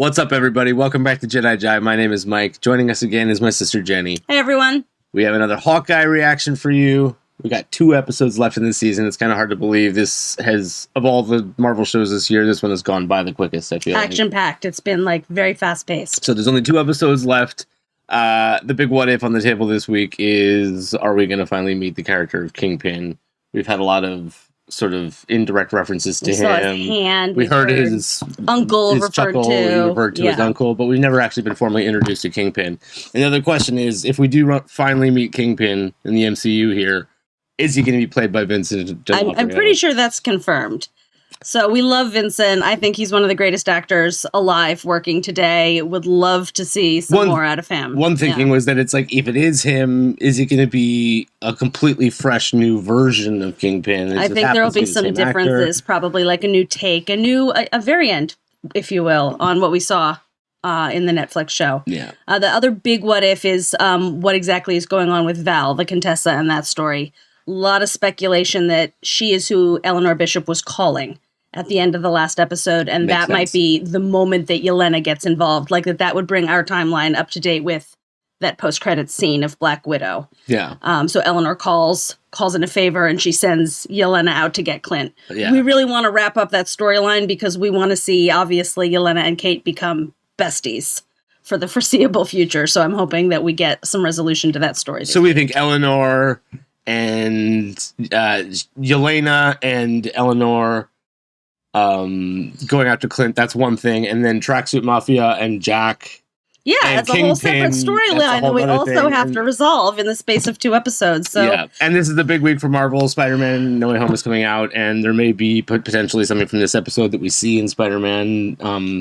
What's up, everybody? Welcome back to Jedi Jive. My name is Mike. Joining us again is my sister Jenny. Hey, everyone. We have another Hawkeye reaction for you. We got 2 episodes left in this season. It's kind of hard to believe this has, of all the Marvel shows this year, this one has gone by the quickest, I feel like. Action-packed. It's been, very fast-paced. So there's only 2 episodes left. The big what if on the table this week is, are we going to finally meet the character of Kingpin? We've had a lot of sort of indirect references to him. Saw his hand. We heard his uncle his referred chuckle, to. He referred to his uncle, but we've never actually been formally introduced to Kingpin. And the other question is, if we do finally meet Kingpin in the MCU here, is he going to be played by Vincent D'Onofrio? I'm pretty sure that's confirmed. So we love Vincent. I think he's one of the greatest actors alive working today. Would love to see some more out of him. One thinking was that it's like, if it is him, is it going to be a completely fresh new version of Kingpin? I think there will be some differences, probably like a new take, a variant, if you will, on what we saw in the Netflix show. Yeah. The other big what if is what exactly is going on with Val, the Contessa, and that story. A lot of speculation that she is who Eleanor Bishop was calling at the end of the last episode, and Makes that sense. might be the moment that Yelena gets involved, like that would bring our timeline up to date with that post-credits scene of Black Widow. Yeah. So Eleanor calls in a favor, and she sends Yelena out to get Clint. Yeah. We really want to wrap up that storyline because we want to see, obviously, Yelena and Kate become besties for the foreseeable future. So I'm hoping that we get some resolution to that story. So we think Eleanor and Yelena and Eleanor going after Clint, that's one thing, and then Tracksuit Mafia and Jack. Yeah, and it's a whole separate storyline that we also have to resolve in the space of 2 episodes. So yeah, and this is the big week for Marvel. Spider-Man No Way Home is coming out, and there may be potentially something from this episode that we see in Spider-Man.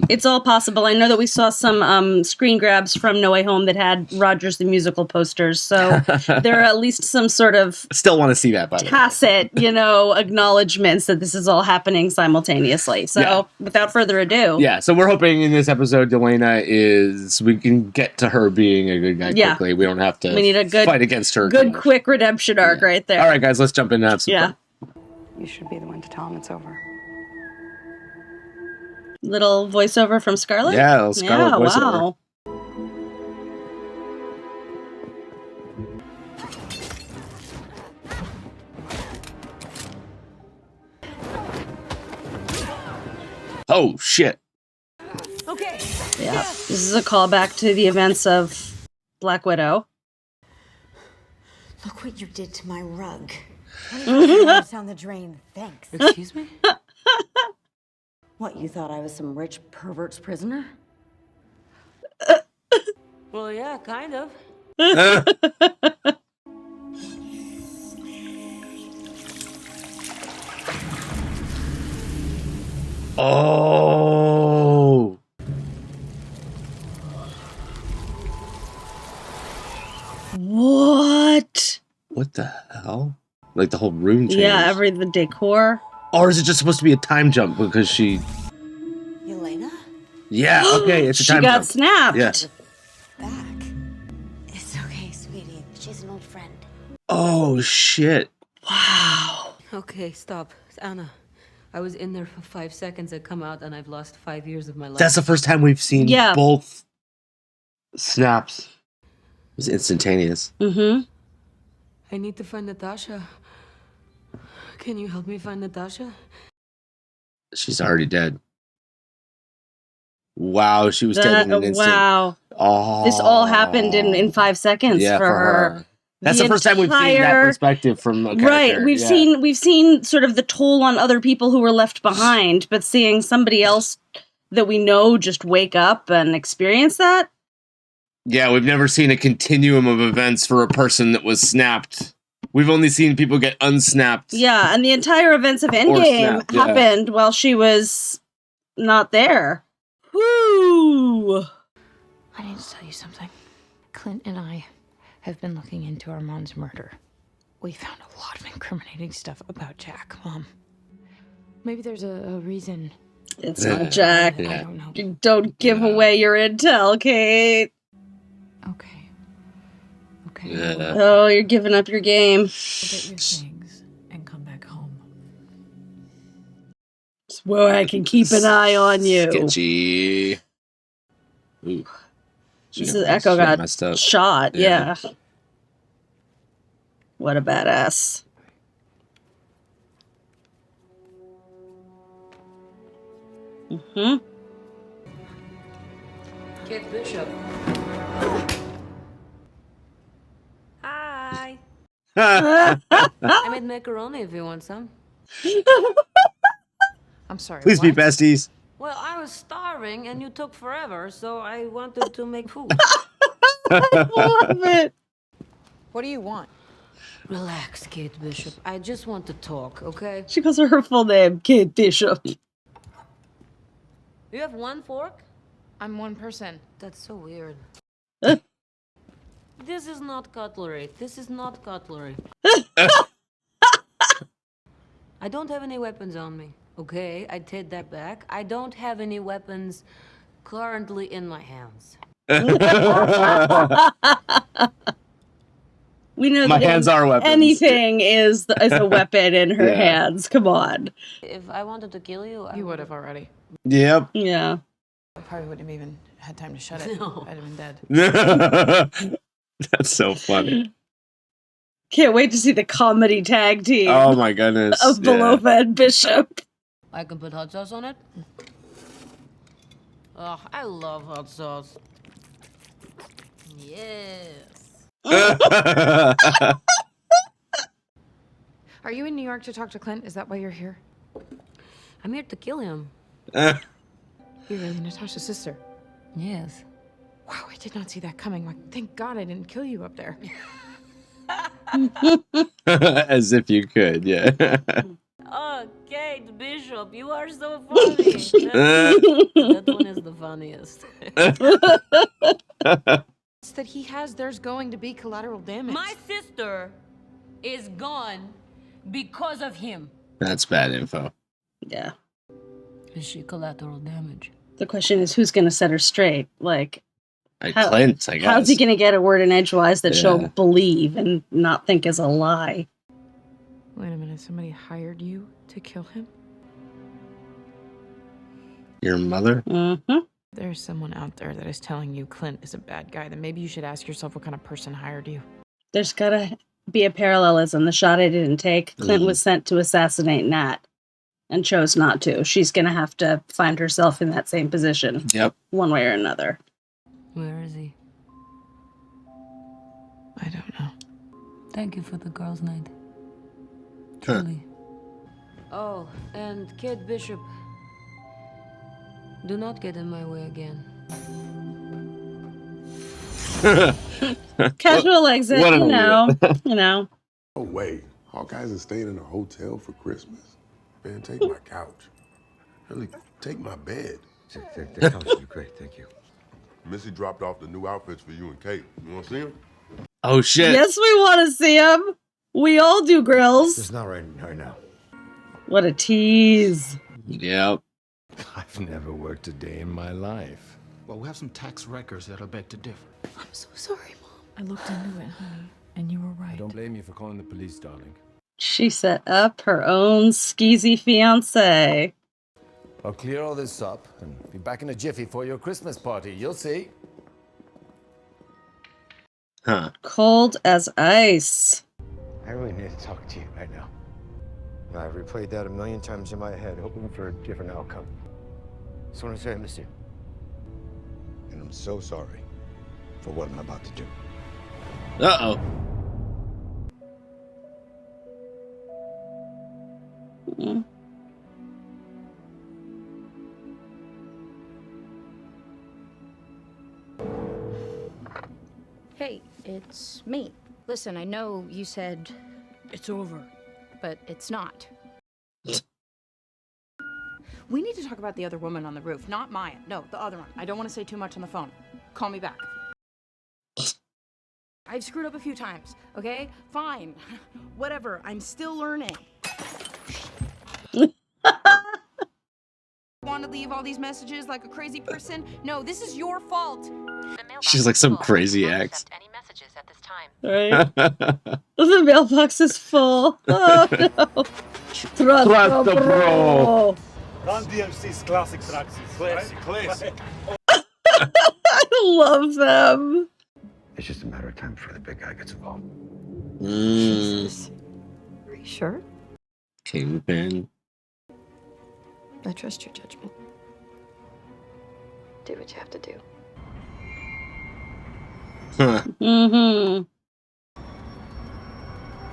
It's all possible. I know that we saw some screen grabs from No Way Home that had Rogers the Musical posters, so there are at least some sort of still want to see that, by the way. Tacit, acknowledgments that this is all happening simultaneously. So without further ado. Yeah, so we're hoping in this episode, Yelena we can get to her being a good guy quickly. We don't have to fight against her. Good, quick redemption arc right there. All right, guys, let's jump in and have some fun. You should be the one to tell him it's over. Little voiceover from Scarlett? Yeah, little Scarlett voiceover. Wow. Oh, shit. Okay. Yeah. This is a callback to the events of Black Widow. Look what you did to my rug. $20 down the drain, thanks. Excuse me? What, you thought I was some rich pervert's prisoner? Well, yeah, kind of. Oh. What? What the hell? Like the whole room changed. Yeah, the decor. Or is it just supposed to be a time jump because she... Yelena? Yeah, okay, it's a time jump. She got snapped. Yeah. Back. It's okay, sweetie. She's an old friend. Oh, shit. Wow. Okay, stop. Anna, I was in there for 5 seconds. I come out and I've lost 5 years of my life. That's the first time we've seen both snaps. It was instantaneous. Mm-hmm. I need to find Natasha. Can you help me find Natasha? She's already dead. Wow, she was dead in an instant. Wow. Oh. This all happened in 5 seconds for her. That's the first time we've seen that perspective from a character. Right. We've seen sort of the toll on other people who were left behind, but seeing somebody else that we know just wake up and experience that. Yeah, we've never seen a continuum of events for a person that was snapped. We've only seen people get unsnapped. Yeah, and the entire events of Endgame happened while she was not there. Woo! I need to tell you something. Clint and I have been looking into Armand's murder. We found a lot of incriminating stuff about Jack, Mom. Maybe there's a reason. It's not Jack. I don't know. Don't give away your intel, Kate. Okay. Yeah. Oh, you're giving up your game. Get your things and come back home. It's where I can keep an eye on you. Sketchy. Ooh. This is Echo got messed up. shot. Yeah. What a badass. Kate Bishop. Hi. I made macaroni if you want some. I'm sorry. Please be what? besties. Well, I was starving and you took forever, so I wanted to make food. Love it. What do you want? Relax, Kate Bishop. I just want to talk, okay? She calls her full name, Kate Bishop. You have one fork? I'm one person. That's so weird. This is not cutlery. This is not cutlery. I don't have any weapons on me. Okay, I take that back. I don't have any weapons currently in my hands. We know My that hands are weapons. anything is a weapon in her hands. Come on. If I wanted to kill you, You would have already. Yep. Yeah. I probably wouldn't have even had time to shut it. No. I'd have been dead. That's so funny. Can't wait to see the comedy tag team Oh my goodness. of Belova and Bishop. I can put hot sauce on it. Oh, I love hot sauce. Yes. Are you in New York to talk to Clint? Is that why you're here? I'm here to kill him. You're really Natasha's sister. Yes. Wow, I did not see that coming. Like, thank God I didn't kill you up there. As if you could, yeah. Oh, Kate Bishop, you are so funny. That one is the funniest. It's that he has, there's going to be collateral damage. My sister is gone because of him. That's bad info. Yeah. Is she collateral damage? The question is, who's going to set her straight? Like, Clint, I guess. how's he going to get a word in edgewise that Yeah. she'll believe and not think is a lie? Wait a minute, somebody hired you to kill him? Your mother? Mm-hmm. There's someone out there that is telling you Clint is a bad guy. Then maybe you should ask yourself what kind of person hired you. There's got to be a parallelism. The shot I didn't take, Clint was sent to assassinate Nat and chose not to. She's going to have to find herself in that same position. Yep. One way or another. Where is he? I don't know. Thank you for the girls' night. Truly. Oh, and Kate Bishop. Do not get in my way again. Casual exit, what you an know. You know. Oh, wait. Hawkeye isn't staying in a hotel for Christmas? Man, take my couch. Really, take my bed. The couch would be great, thank you. Missy dropped off the new outfits for you and Kate. You want to see them? Oh, shit. Yes, we want to see him. We all do, Grills. It's not right now. What a tease. Yep. I've never worked a day in my life. Well, we have some tax records that'll beg to differ. I'm so sorry, Mom. I looked into it, honey, and you were right. I don't blame you for calling the police, darling. She set up her own skeezy fiance. I'll clear all this up and be back in a jiffy for your Christmas party. You'll see. Huh. Cold as ice. I really need to talk to you right now. I've replayed that 1,000,000 times in my head, hoping for a different outcome. Just want to say I miss you. And I'm so sorry for what I'm about to do. Uh-oh. Mm. Hey, it's me. Listen, I know you said it's over, but it's not. We need to talk about the other woman on the roof, not Maya. No, the other one. I don't want to say too much on the phone. Call me back. I've screwed up a few times, okay? Fine. Whatever. I'm still learning. Want to leave all these messages like a crazy person? No, this is your fault. She's like some crazy ex. Any messages at this time. Right? The mailbox is full. Oh no. Trust the bro. Run DMC's classic tracks. Classic. love them. It's just a matter of time before the big guy gets involved. Jesus. Are you sure? Kingpin. I trust your judgment. Do what you have to do. Huh. Mm-hmm.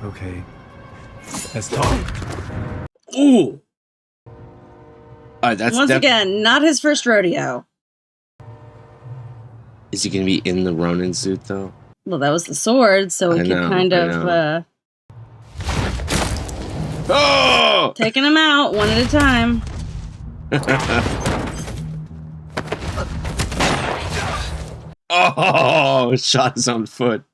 Okay. Let's talk. Ooh. That's Once again, not his first rodeo. Is he gonna be in the Ronin suit though? Well, that was the sword, so we I could know, kind I of Oh! taking him out one at a time. Oh, shot his own foot.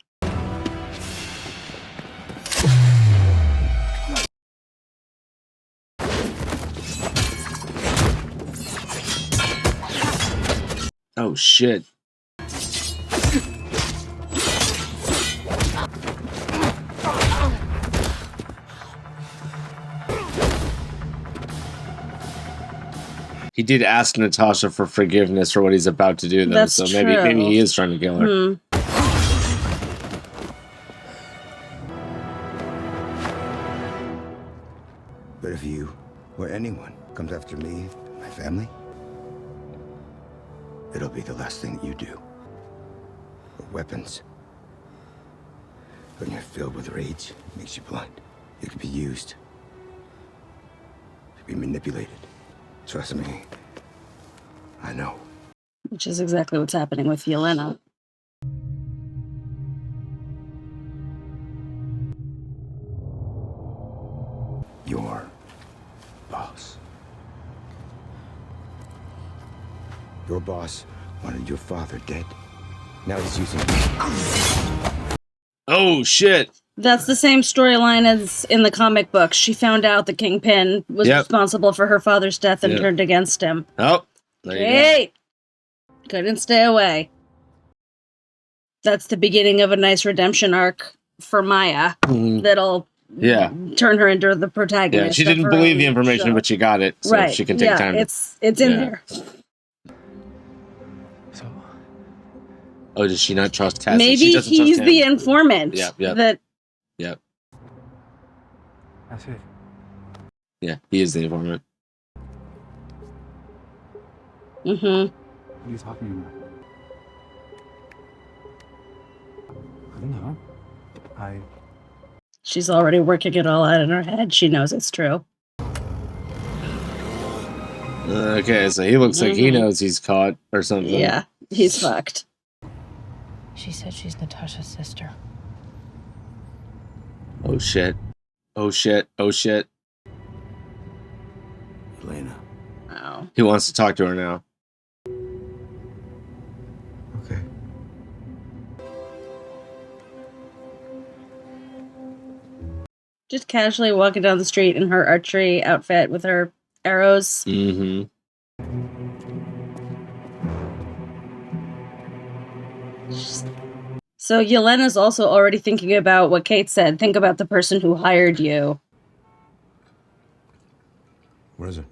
Oh shit. He did ask Natasha for forgiveness for what he's about to do, though. That's so maybe true. he is trying to kill her. But if you or anyone comes after me, my family, it'll be the last thing that you do. But weapons, when you're filled with rage, it makes you blind. It can be used. It can be manipulated. Trust me, I know. Which is exactly what's happening with Yelena. Your boss. Your boss wanted your father dead. Now he's using you. Oh shit. That's the same storyline as in the comic books. She found out the Kingpin was responsible for her father's death and turned against him. Oh, there you Hey! Couldn't stay away. That's the beginning of a nice redemption arc for Maya that'll turn her into the protagonist. Yeah, she didn't believe the information, but she got it, so she can take time. It's in there. Oh, does she not trust Tess? Maybe She doesn't he's trust the him. informant. That. Yep. That's it. Yeah, he is the informant. Mm-hmm. What are you talking about? I don't know. She's already working it all out in her head. She knows it's true. Okay, so he looks like he knows he's caught or something. Yeah, he's fucked. She said she's Natasha's sister. Oh shit. Oh shit. Oh shit. Yelena. Oh. He wants to talk to her now. Okay. Just casually walking down the street in her archery outfit with her arrows. Mm-hmm. So Yelena's also already thinking about what Kate said. Think about the person who hired you. What is it?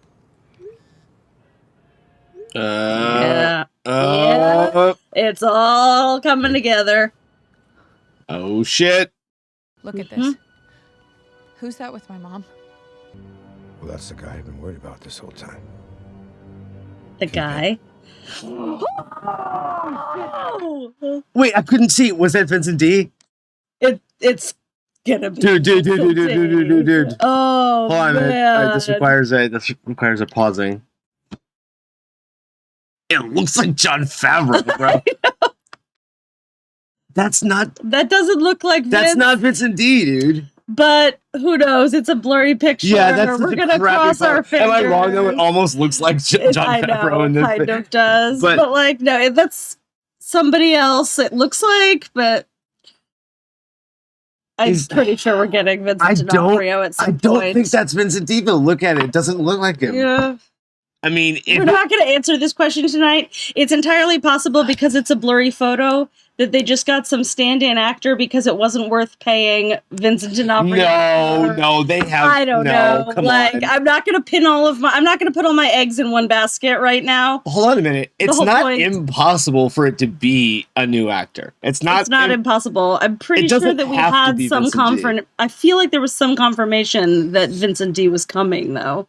Yeah. It's all coming together. Oh shit. Look at this. Who's that with my mom? Well, that's the guy I've been worried about this whole time. The guy. Wait, I couldn't see. Was that Vincent D? It's gonna be Dude. Oh, hold on, man. this requires a pausing. It looks like Jon Favreau, bro. That doesn't look like Vince. That's not Vincent D, dude. But who knows? It's a blurry picture. Yeah, that's we're gonna cross our fingers. Am I wrong though? It almost looks like Jon Favreau in this kind thing. of does. But like, no, that's somebody else. It looks like, but I'm pretty sure we're getting Vincent D'Onofrio at some point. I don't think that's Vincent D. But look at it; it doesn't look like him. Yeah. I mean, we're not going to answer this question tonight. It's entirely possible because it's a blurry photo that they just got some stand-in actor because it wasn't worth paying Vincent D'Onofrio? No, they have. I don't know. Come like, on. I'm not gonna put all my eggs in one basket right now. Hold on a minute. It's whole not point- impossible for it to be a new actor. It's not impossible. I'm pretty It sure doesn't that we have to had be some Vincent D. I feel like there was some confirmation that Vincent D was coming, though.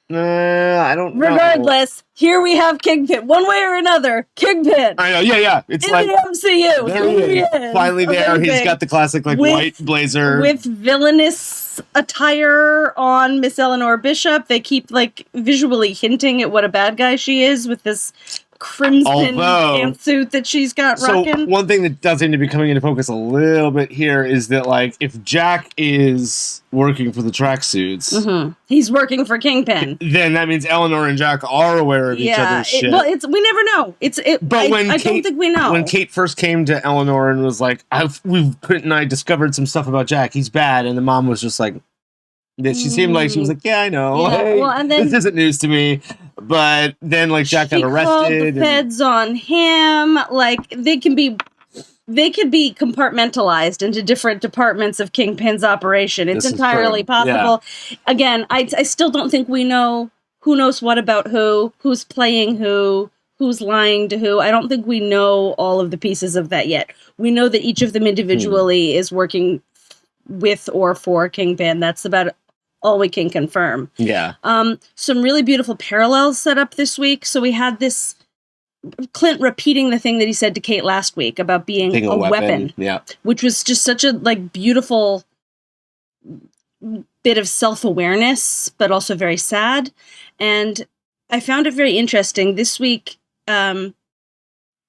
I don't know. Regardless, here we have Kingpin. One way or another, Kingpin. I know, yeah. It's in like the MCU. there he is. Finally there. He's got the classic white blazer. With villainous attire on Miss Eleanor Bishop. They keep visually hinting at what a bad guy she is with this crimson pantsuit that she's got rocking. So one thing that does seem to be coming into focus a little bit here is that if Jack is working for the tracksuits, he's working for Kingpin. Then that means Eleanor and Jack are aware of each other's shit. We never know. I don't think we know. When Kate first came to Eleanor and was like, Clint and I discovered some stuff about Jack. He's bad. And the mom was just like, that she seemed like she was like, yeah, I know. Yeah, hey, and then, this isn't news to me. But then Jack got arrested. Called the feds on him. They could be compartmentalized into different departments of Kingpin's operation. It's entirely possible. Yeah. Again, I still don't think we know who knows what about who's playing who's lying to who. I don't think we know all of the pieces of that yet. We know that each of them individually is working with or for Kingpin. That's about all we can confirm. Yeah. Some really beautiful parallels set up this week. So we had this Clint repeating the thing that he said to Kate last week about being a weapon. Yeah. Which was just such a beautiful bit of self-awareness, but also very sad. And I found it very interesting this week. That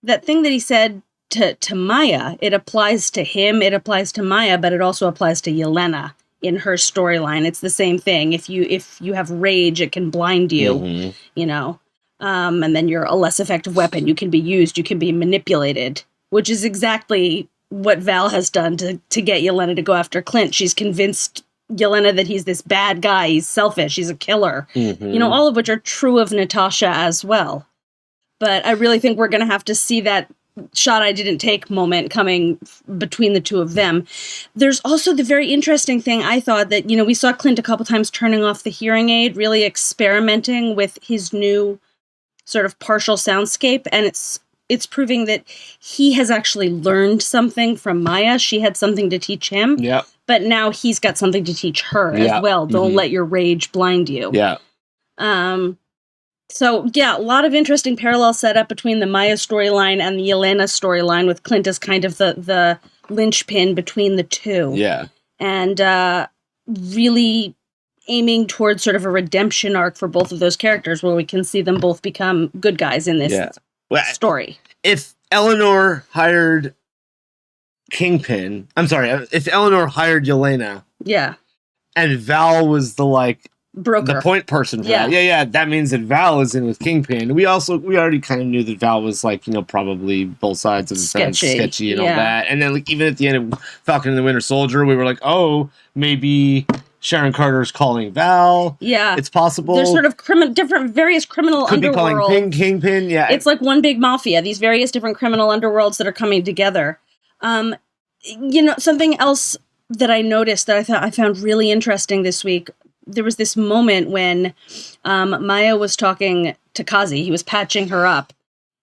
thing that he said to Maya, it applies to him, it applies to Maya, but it also applies to Yelena in her storyline. It's the same thing. If you have rage, it can blind you, and then you're a less effective weapon. You can be used, you can be manipulated, which is exactly what Val has done to get Yelena to go after Clint. She's convinced Yelena that he's this bad guy, he's selfish, he's a killer. All of which are true of Natasha as well. But I really think we're going to have to see that shot I didn't take moment coming between the two of them. There's also the very interesting thing, I thought, that, we saw Clint a couple times turning off the hearing aid, really experimenting with his new sort of partial soundscape, and it's proving that he has actually learned something from Maya. She had something to teach him, but now he's got something to teach her as well. Don't let your rage blind you. Yeah. So, a lot of interesting parallels set up between the Maya storyline and the Yelena storyline, with Clint as kind of the linchpin between the two. Yeah. And really aiming towards sort of a redemption arc for both of those characters, where we can see them both become good guys in this story. If Eleanor hired Kingpin, if Eleanor hired Yelena, and Val was the broker, the point person for that. That means that Val is in with Kingpin. We already kind of knew that Val was probably both sides of the fence, sketchy and all that. And then even at the end of Falcon and the Winter Soldier, we were like, oh, maybe Sharon Carter's calling Val. Yeah, it's possible. There's sort of various criminal could underworld. Be calling Kingpin. Yeah, it's like one big mafia. These various different criminal underworlds that are coming together. Something else that I noticed that I found really interesting this week. There was this moment when Maya was talking to Kazi. He was patching her up.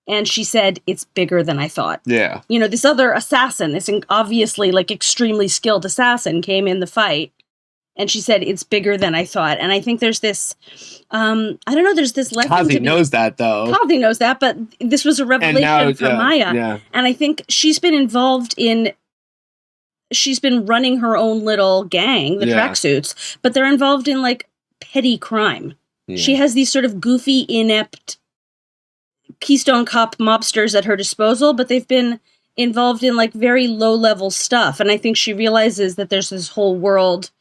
And she said, it's bigger than I thought. Yeah. This other assassin, this obviously extremely skilled assassin came in the fight. And she said, it's bigger than I thought. And I think there's this, there's this lesson. Kazi knows that, though. Kazi knows that, but this was a revelation for Maya. Yeah. And I think she's been running her own little gang, the tracksuits, but they're involved in petty crime. Yeah. She has these sort of goofy, inept Keystone Cop mobsters at her disposal, but they've been involved in very low level stuff. And I think she realizes that there's this whole world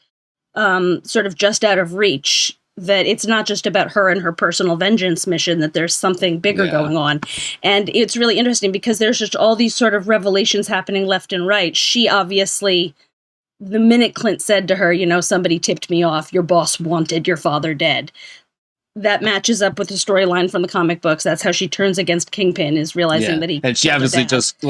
sort of just out of reach, that it's not just about her and her personal vengeance mission, that there's something bigger going on. And it's really interesting because there's just all these sort of revelations happening left and right. She obviously, the minute Clint said to her, somebody tipped me off, your boss wanted your father dead. That matches up with the storyline from the comic books. That's how she turns against Kingpin, is realizing that he... And she obviously just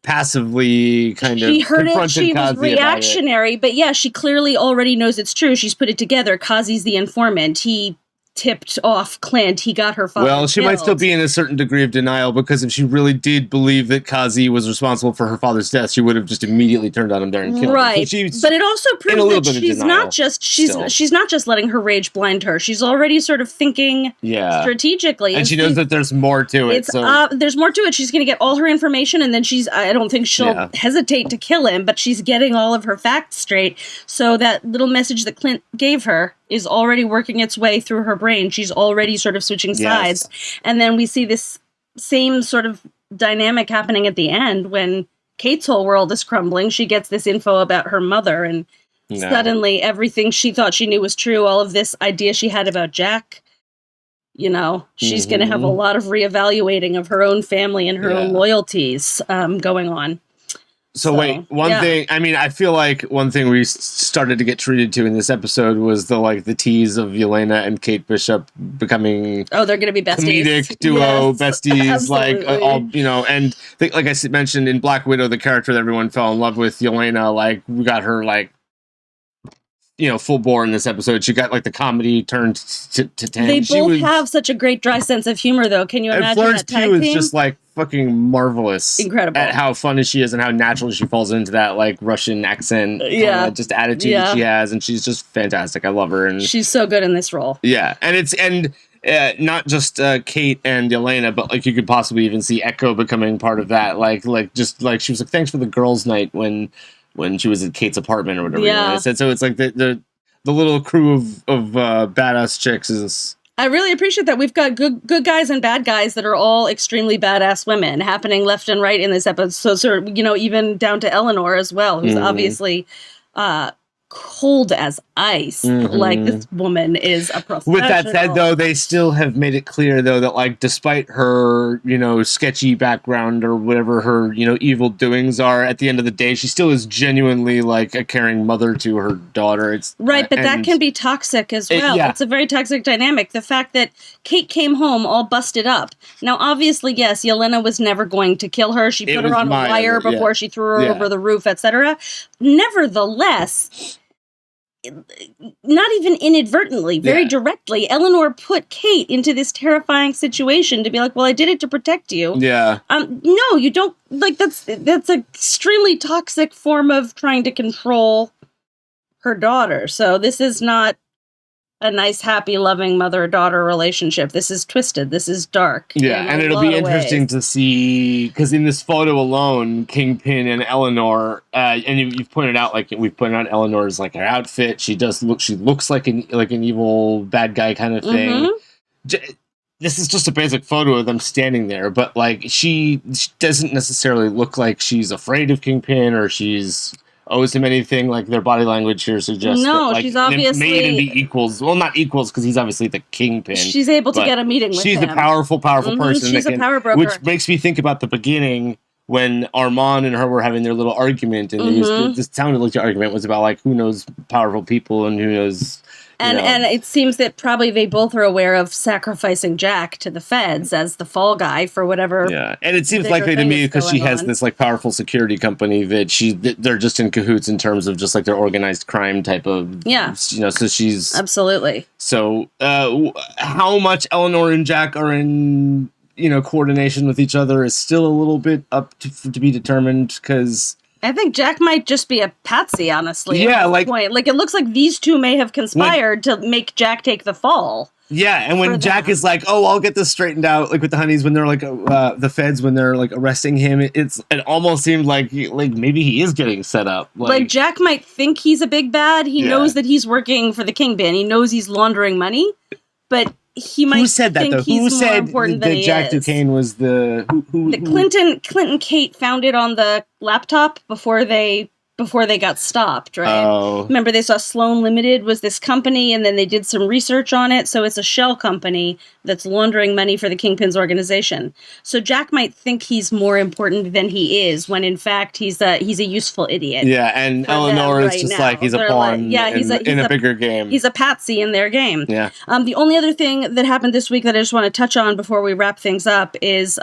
passively kind of she heard it. confronted She was Kazi about it. reactionary, but yeah, she clearly already knows it's true. She's put it together. Kazi's the informant. He tipped off Clint. He got her father Well, she might still killed. be in a certain degree of denial, because if she really did believe that Kazi was responsible for her father's death, she would have just immediately turned on him there and killed him. Right, So she's but it also in a proves little that bit of she's denial not just still. she's not just letting her rage blind her. She's already sort of thinking strategically, and she knows that there's more to it. So there's more to it. She's going to get all her information, and then I don't think she'll hesitate to kill him, but she's getting all of her facts straight. So that little message that Clint gave her is already working its way through her brain. She's already sort of switching sides. And then we see this same sort of dynamic happening at the end when Kate's whole world is crumbling. She gets this info about her mother, and suddenly everything she thought she knew was true. All of this idea she had about Jack, she's going to have a lot of reevaluating of her own family and her own loyalties going on. So wait, one thing, I mean, I feel like one thing we started to get treated to in this episode was the tease of Yelena and Kate Bishop becoming they're going to be besties. Comedic duo, Yes, besties, absolutely. and like I mentioned in Black Widow, the character that everyone fell in love with, Yelena, we got her full bore in this episode. She got the comedy turned to 10. They both have such a great dry sense of humor, though. Can you imagine Florence that tag Pugh team? is just fucking marvelous, incredible at how funny she is and how naturally she falls into that Russian accent, just attitude that she has, and she's just fantastic. I love her, and she's so good in this role. Yeah, and not just Kate and Yelena, but you could possibly even see Echo becoming part of that. She was thanks for the girls' night when she was at Kate's apartment or whatever. Yeah. I said so. It's the little crew of badass chicks is. I really appreciate that. We've got good guys and bad guys that are all extremely badass women happening left and right in this episode. So, even down to Eleanor as well, who's obviously cold as ice. This woman is a professional. With that said, though, they still have made it clear, though, that despite her, sketchy background or whatever her, evil doings are, at the end of the day, she still is genuinely a caring mother to her daughter. It's right, but that can be toxic as well. It's a very toxic dynamic. The fact that Kate came home all busted up. Now, obviously, yes, Yelena was never going to kill her. She put her on a wire before she threw her over the roof, etc. Nevertheless, not even inadvertently, very directly, Eleanor put Kate into this terrifying situation to be well, I did it to protect you. Yeah. No, you don't. That's an extremely toxic form of trying to control her daughter. So this is not a nice, happy, loving mother-daughter relationship. This is twisted. This is dark. Yeah, and it'll be interesting to see, because in this photo alone, Kingpin and Eleanor, and you've pointed out, we've pointed out Eleanor's her outfit. She looks like an evil bad guy kind of thing. This is just a basic photo of them standing there, but she doesn't necessarily look like she's afraid of Kingpin or she's owes him anything. Their body language here suggests that, she's obviously may even be equals. Well, not equals, because he's obviously the kingpin. She's able to get a meeting with him. She's a powerful person. She's a power broker. Which makes me think about the beginning when Armand and her were having their little argument, and this sounded like the argument was about who knows powerful people and who knows. And it seems that probably they both are aware of sacrificing Jack to the feds as the fall guy for whatever. Yeah, and it seems likely to me because she has this powerful security company that they're just in cahoots in terms of just their organized crime type of. Yeah. So she's absolutely. So how much Eleanor and Jack are in coordination with each other is still a little bit up to be determined, because. I think Jack might just be a patsy, honestly. Yeah, at this point. It looks like these two may have conspired to make Jack take the fall. Yeah, and when Jack is I'll get this straightened out, with the honeys, when they're the feds, when they're arresting him, it almost seemed like maybe he is getting set up. Jack might think he's a big bad. He knows that he's working for the Kingpin. He knows he's laundering money, but he might. Who said that though? Who said that Jack Duquesne was the who? Clint and Kate found it on the laptop before they got stopped, right? Oh. Remember, they saw Sloan Limited was this company, and then they did some research on it. So it's a shell company that's laundering money for the Kingpin's organization. So Jack might think he's more important than he is, when in fact he's a useful idiot. Yeah, and Eleanor is just he's a pawn in a bigger game. He's a patsy in their game. Yeah. The only other thing that happened this week that I just want to touch on before we wrap things up is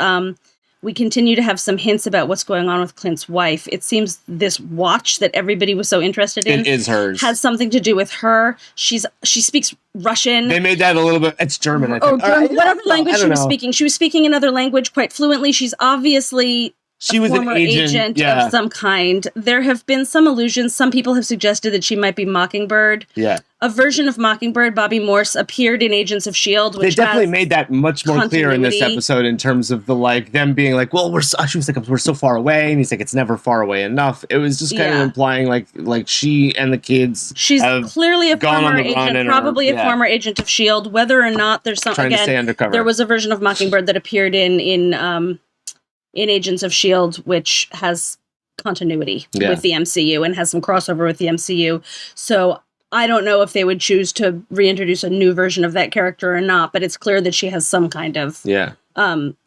We continue to have some hints about what's going on with Clint's wife. It seems this watch that everybody was so interested in It is hers. has something to do with her. She speaks Russian. They made that a little bit. It's German, I Oh, think. German, whatever I language don't she was know. speaking. She was speaking another language quite fluently. She's obviously She a was an former agent, yeah. of some kind. There have been some allusions. Some people have suggested that she might be Mockingbird. Yeah. A version of Mockingbird, Bobby Morse, appeared in Agents of S.H.I.E.L.D., They which definitely has made that much more clear in this continuity. episode in terms of the like them being like, well, she was like, we're so far away, and he's like, it's never far away enough. It was just kind of Yeah. implying like she and the kids. She's have clearly a gone on former the run agent, and probably are- a yeah. former agent of S.H.I.E.L.D., whether or not there's some, Trying to stay undercover. there was a version of Mockingbird that appeared in Agents of S.H.I.E.L.D., which has continuity Yeah. with the MCU and has some crossover with the MCU. So I don't know if they would choose to reintroduce a new version of that character or not, but it's clear that she has some kind of Yeah.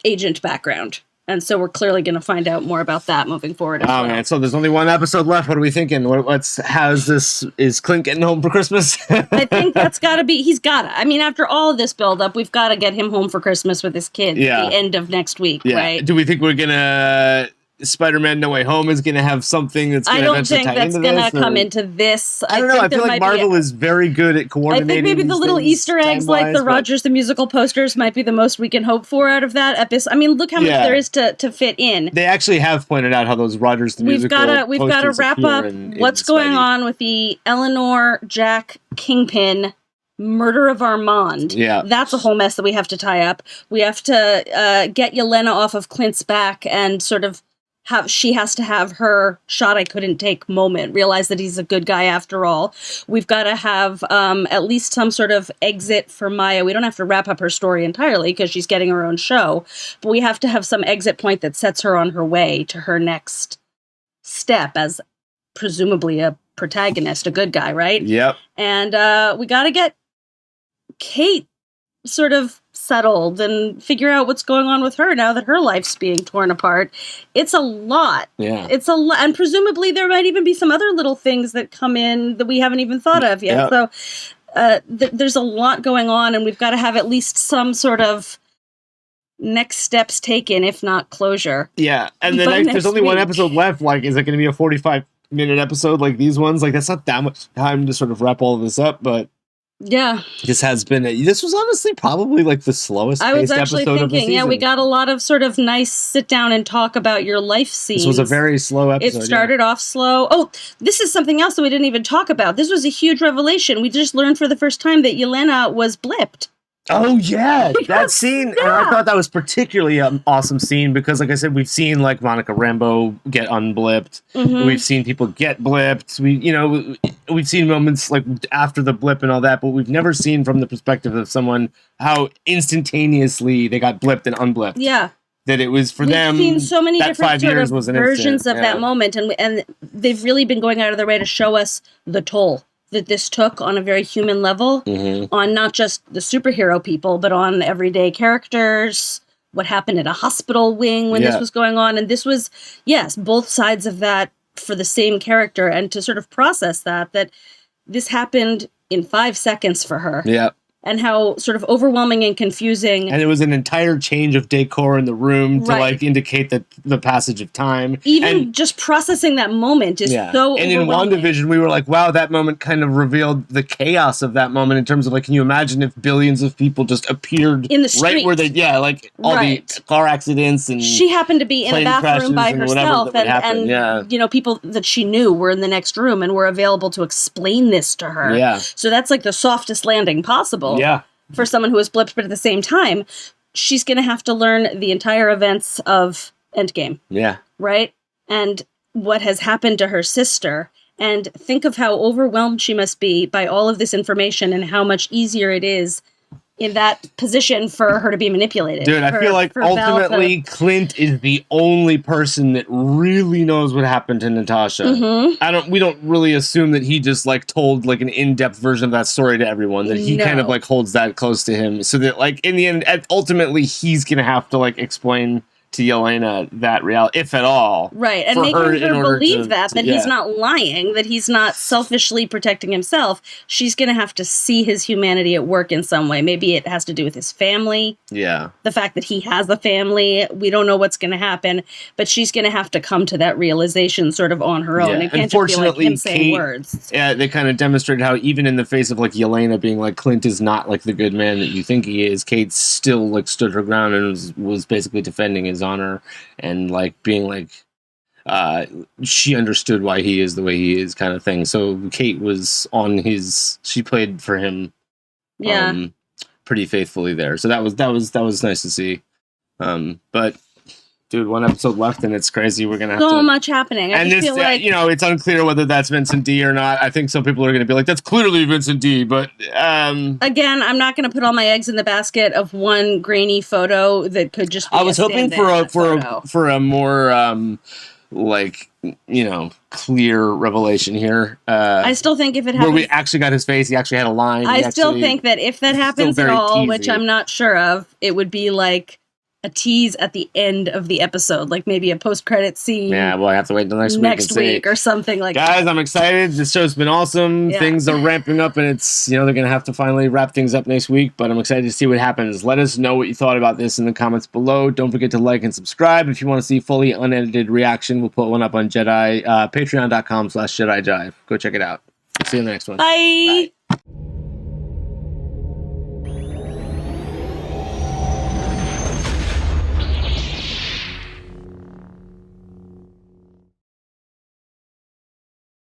agent background. And so we're clearly going to find out more about that moving forward as Oh well. man, so there's only one episode left. What are we thinking? Is Clint getting home for Christmas? I think that's got to be, he's got to. I mean, after all of this buildup, we've got to get him home for Christmas with his kids Yeah. at the end of next week, Yeah. right? Do we think we're gonna Spider-Man No Way Home is gonna have something that's gonna I don't eventually think tie that's into going this, to come or- into this. I don't know. I think feel there like might be Marvel is very good at I coordinating. think maybe the these little things Easter eggs like time-wise, the but- Rogers the Musical posters might be the most we can hope for out of that episode. I mean, look how much Yeah. there is to fit in. They actually have pointed out how those Rogers the We've Musical got to posters wrap appear up in what's going Spidey. on with the Eleanor, Jack, Kingpin murder of Armand. Yeah. That's a whole mess that we have to tie up. We have to get Yelena off of Clint's back and sort of she has to have her shot I couldn't take moment, realize that he's a good guy after all. We've got to have at least some sort of exit for Maya. We don't have to wrap up her story entirely because she's getting her own show, but we have to have some exit point that sets her on her way to her next step as presumably a protagonist, a good guy, right? Yep. And we got to get Kate sort of settled and figure out what's going on with her now that her life's being torn apart. It's a lot. Yeah. It's a lot. And presumably there might even be some other little things that come in that we haven't even thought of yet. Yeah. So there's a lot going on, and we've got to have at least some sort of next steps taken, if not closure. Yeah. And By then next there's only one week. episode left. Like, is it going to be a 45-minute episode like these ones? Like, that's not that much time to sort of wrap all of this up, but Yeah. this was honestly probably like the slowest I was paced actually episode of the thinking, season. yeah, we got a lot of sort of nice sit down and talk about your life scenes. This was a very slow episode. It started off slow. Oh, this is something else that we didn't even talk about. This was a huge revelation. We just learned for the first time that Yelena was blipped. Oh yeah, that scene. And I thought that was particularly an awesome scene because, like I said, we've seen like Monica Rambeau get unblipped. Mhm. We've seen people get blipped. We've seen moments like after the blip and all that, but we've never seen from the perspective of someone how instantaneously they got blipped and unblipped. Yeah. That it was for We've them. seen so many that different 5 sort years of was an versions instant, of yeah. that moment, and they've really been going out of their way to show us the toll that this took on a very human level, Mm-hmm. on not just the superhero people, but on everyday characters, what happened at a hospital wing when Yeah. this was going on. And this was, yes, both sides of that for the same character. And to sort of process that this happened in 5 seconds for her. Yeah. And how sort of overwhelming and confusing. And it was an entire change of decor in the room to Right. like indicate the passage of time. Even And- just processing that moment is so And in overwhelming. WandaVision, we were like, wow, that moment kind of revealed the chaos of that moment in terms of like, can you imagine if billions of people just appeared In the right where they, street. like all Right. the car accidents and She happened to be in a plane bathroom by crashes and whatever herself, that would happen, and yeah. you know, people that she knew were in the next room and were available to explain this to her. Yeah. So that's like the softest landing possible. Yeah. For someone who was blipped, but at the same time, she's going to have to learn the entire events of Endgame, Yeah. right? And what has happened to her sister. And think of how overwhelmed she must be by all of this information and how much easier it is in that position for her to be manipulated. Dude, I feel like for Val to- ultimately Clint is the only person that really knows what happened to Natasha. Mhm. We don't really assume that he just like told like an in-depth version of that story to everyone, that he kind of No. like holds that close to him. So that like in the end, ultimately he's going to have to like explain to Yelena that reality, if at all. Right, and for making her in her order believe to- that yeah. he's not lying, that he's not selfishly protecting himself. She's going to have to see his humanity at work in some way. Maybe it has to do with his family. Yeah. The fact that he has a family, we don't know what's going to happen, but she's going to have to come to that realization sort of on her own. Yeah. It can't just be like Unfortunately, him saying Kate- words. Yeah, they kind of demonstrated how even in the face of like Yelena being like Clint is not like the good man that you think he is, Kate still like stood her ground and was basically defending his honor and like being like she understood why he is the way he is kind of thing. So Kate was on his, she played for him Yeah. pretty faithfully there. So that was nice to see. But dude, one episode left and it's crazy. We're gonna have So to much happening. I and just this, feel like it's unclear whether that's Vincent D or not. I think some people are going to be like, "That's clearly Vincent D," but again, I'm not going to put all my eggs in the basket of one grainy photo that could just be I was a hoping stand-in for a more clear revelation here. I still think if it where happens, we actually got his face, he actually had a line. I still think that if that happens at very all, which teasy. I'm not sure of, it would be like a tease at the end of the episode, like maybe a post-credit scene. Yeah, well, I have to wait until next week. next and see. week or something like Guys, that. I'm excited. This show's been awesome. Yeah. Things are ramping up, and it's they're gonna have to finally wrap things up next week. But I'm excited to see what happens. Let us know what you thought about this in the comments below. Don't forget to like and subscribe if you want to see fully unedited reaction. We'll put one up on Patreon.com/JediJive. Go check it out. See you in the next one. Bye.